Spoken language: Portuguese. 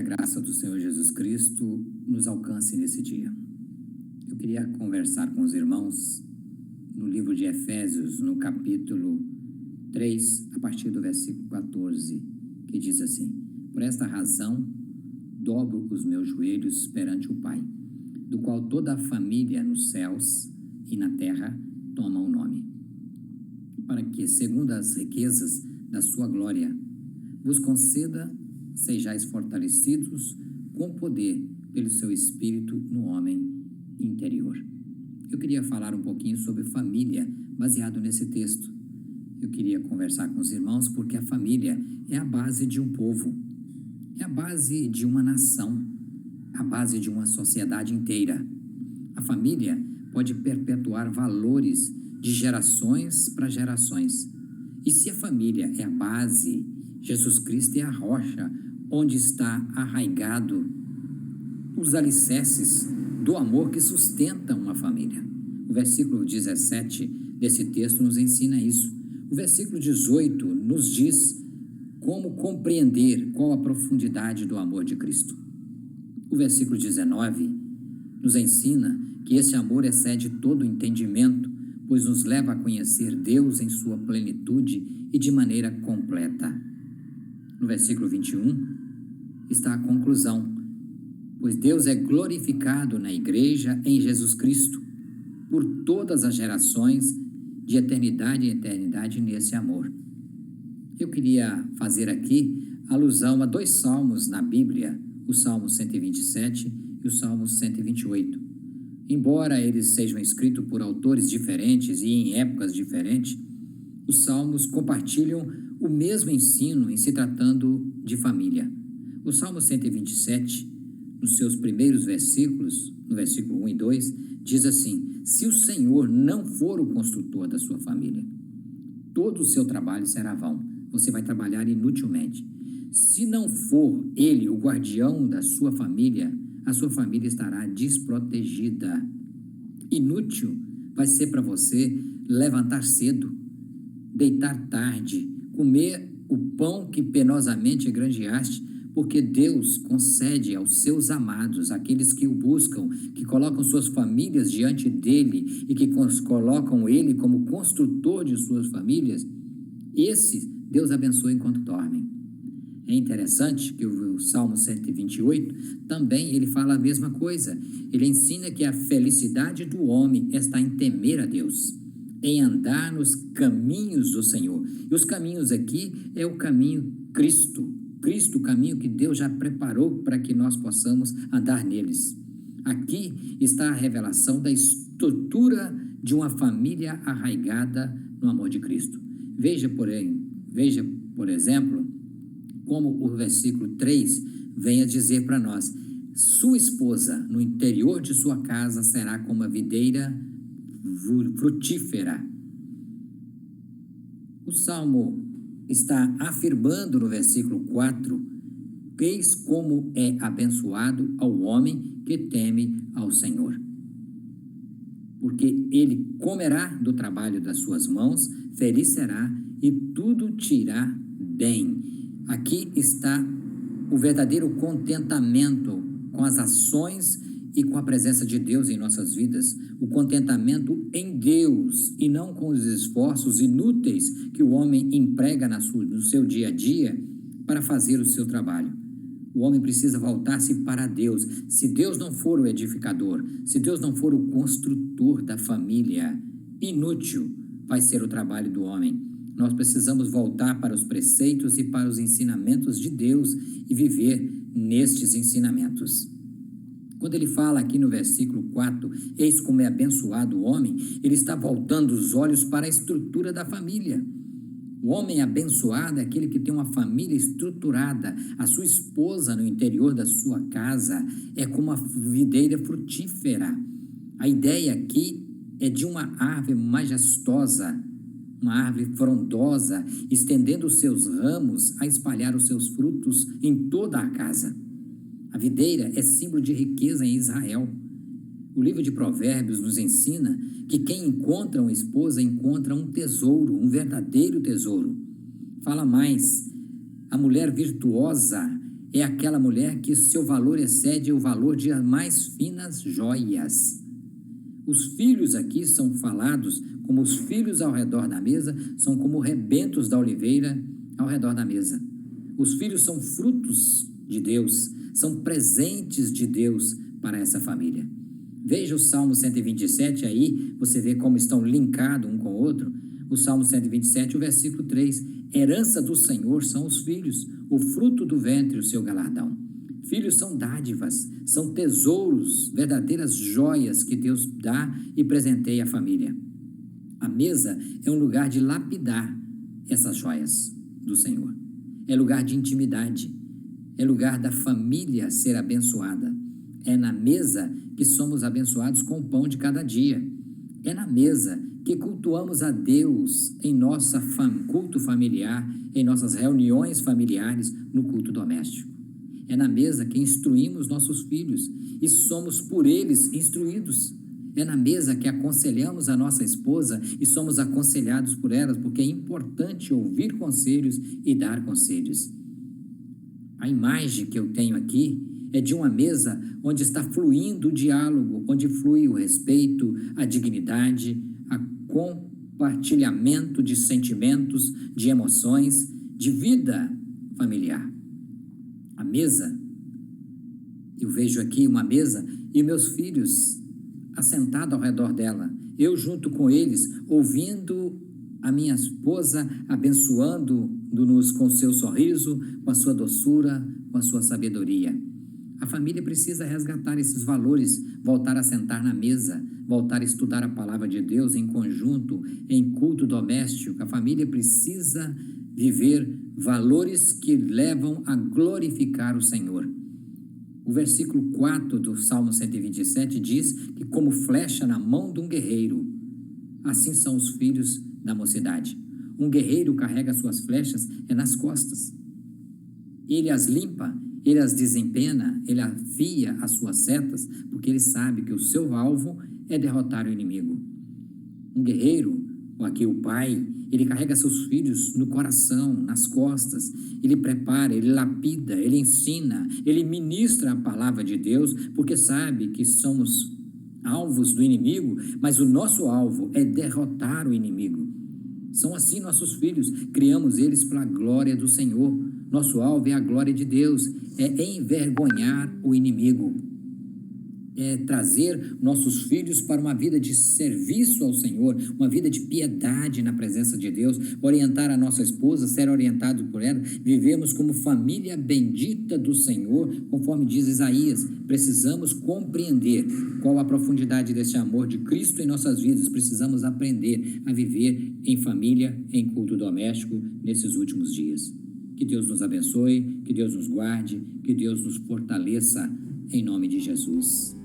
graça do Senhor Jesus Cristo nos alcance nesse dia. Eu queria conversar com os irmãos no livro de Efésios, no capítulo 3, a partir do versículo 14, que diz assim: Por esta razão, dobro os meus joelhos perante o Pai, do qual toda a família nos céus e na terra toma o nome, para que, segundo as riquezas da sua glória, vos conceda sejais fortalecidos com poder pelo seu Espírito no homem interior. Eu queria falar um pouquinho sobre família, baseado nesse texto. Eu queria conversar com os irmãos porque a família é a base de um povo, é a base de uma nação, a base de uma sociedade inteira. A família pode perpetuar valores de gerações para gerações. E se a família é a base, Jesus Cristo é a rocha onde está arraigado os alicerces do amor que sustenta uma família. O versículo 17 desse texto nos ensina isso. O versículo 18 nos diz como compreender qual a profundidade do amor de Cristo. O versículo 19 nos ensina que esse amor excede todo o entendimento, pois nos leva a conhecer Deus em sua plenitude e de maneira completa. No versículo 21 está a conclusão, pois Deus é glorificado na igreja em Jesus Cristo, por todas as gerações, de eternidade em eternidade nesse amor. Eu queria fazer aqui alusão a dois salmos na Bíblia, o Salmo 127 e o Salmo 128. Embora eles sejam escritos por autores diferentes e em épocas diferentes, os salmos compartilham o mesmo ensino em se tratando de família. O Salmo 127, nos seus primeiros versículos, no versículo 1 e 2, diz assim: Se o Senhor não for o construtor da sua família, todo o seu trabalho será vão. Você vai trabalhar inutilmente. Se não for Ele o guardião da sua família, a sua família estará desprotegida. Inútil vai ser para você levantar cedo, deitar tarde, comer o pão que penosamente granjeaste, porque Deus concede aos seus amados, aqueles que o buscam, que colocam suas famílias diante dele e que colocam ele como construtor de suas famílias, esses Deus abençoa enquanto dormem. É interessante que o Salmo 128 também ele fala a mesma coisa. Ele ensina que a felicidade do homem está em temer a Deus, em andar nos caminhos do Senhor. E os caminhos aqui é o caminho Cristo, o caminho que Deus já preparou para que nós possamos andar neles. Aqui está a revelação da estrutura de uma família arraigada no amor de Cristo. Veja, por exemplo, como o versículo 3 vem a dizer para nós: sua esposa no interior de sua casa será como a videira frutífera. O Salmo está afirmando no versículo 4: eis como é abençoado ao homem que teme ao Senhor, porque ele comerá do trabalho das suas mãos, feliz será e tudo te irá bem. Aqui está o verdadeiro contentamento com as ações e com a presença de Deus em nossas vidas, o contentamento em Deus e não com os esforços inúteis que o homem emprega no seu dia a dia para fazer o seu trabalho. O homem precisa voltar-se para Deus. Se Deus não for o edificador, se Deus não for o construtor da família, inútil vai ser o trabalho do homem. Nós precisamos voltar para os preceitos e para os ensinamentos de Deus e viver nestes ensinamentos. Quando ele fala aqui no versículo 4, eis como é abençoado o homem, ele está voltando os olhos para a estrutura da família. O homem abençoado é aquele que tem uma família estruturada. A sua esposa no interior da sua casa é como uma videira frutífera. A ideia aqui é de uma árvore majestosa, uma árvore frondosa, estendendo os seus ramos a espalhar os seus frutos em toda a casa. A videira é símbolo de riqueza em Israel. O livro de Provérbios nos ensina que quem encontra uma esposa encontra um tesouro, um verdadeiro tesouro. Fala mais, a mulher virtuosa É aquela mulher que seu valor excede o valor de as mais finas joias. Os filhos aqui são falados como os filhos ao redor da mesa, são como rebentos da oliveira ao redor da mesa. Os filhos são frutos de Deus, são presentes de Deus para essa família. Veja o Salmo 127 aí, você vê como estão linkados um com o outro. O Salmo 127, o versículo 3. Herança do Senhor são os filhos, o fruto do ventre, o seu galardão. Filhos são dádivas, são tesouros, verdadeiras joias que Deus dá e presenteia a família. A mesa é um lugar de lapidar essas joias do Senhor. É lugar de intimidade, é lugar da família ser abençoada. É na mesa que somos abençoados com o pão de cada dia. É na mesa que cultuamos a Deus em nosso culto familiar, em nossas reuniões familiares, no culto doméstico. É na mesa que instruímos nossos filhos e somos por eles instruídos. É na mesa que aconselhamos a nossa esposa e somos aconselhados por elas, porque é importante ouvir conselhos e dar conselhos. A imagem que eu tenho aqui é de uma mesa onde está fluindo o diálogo, onde flui o respeito, a dignidade, a compartilhamento de sentimentos, de emoções, de vida familiar. A mesa, eu vejo aqui uma mesa e meus filhos assentados ao redor dela, eu junto com eles, ouvindo a minha esposa, abençoando-nos com o seu sorriso, com a sua doçura, com a sua sabedoria. A família precisa resgatar esses valores, voltar a sentar na mesa, voltar a estudar a palavra de Deus em conjunto, em culto doméstico. A família precisa viver valores que levam a glorificar o Senhor. O versículo 4 do Salmo 127 diz que como flecha na mão de um guerreiro, assim são os filhos da mocidade. Um guerreiro carrega suas flechas nas costas. Ele as limpa, ele as desempena, ele afia as suas setas, porque ele sabe que o seu alvo é derrotar o inimigo. Um guerreiro, ou aqui o pai, ele carrega seus filhos no coração, nas costas, ele prepara, ele lapida, ele ensina, ele ministra a palavra de Deus, porque sabe que somos alvos do inimigo, mas o nosso alvo é derrotar o inimigo. São assim nossos filhos, criamos eles para a glória do Senhor. Nosso alvo é a glória de Deus, é envergonhar o inimigo, é trazer nossos filhos para uma vida de serviço ao Senhor, uma vida de piedade na presença de Deus, orientar a nossa esposa, ser orientado por ela, vivemos como família bendita do Senhor, conforme diz Isaías. Precisamos compreender qual a profundidade desse amor de Cristo em nossas vidas, precisamos aprender a viver em família, em culto doméstico, nesses últimos dias. Que Deus nos abençoe, que Deus nos guarde, que Deus nos fortaleça, em nome de Jesus.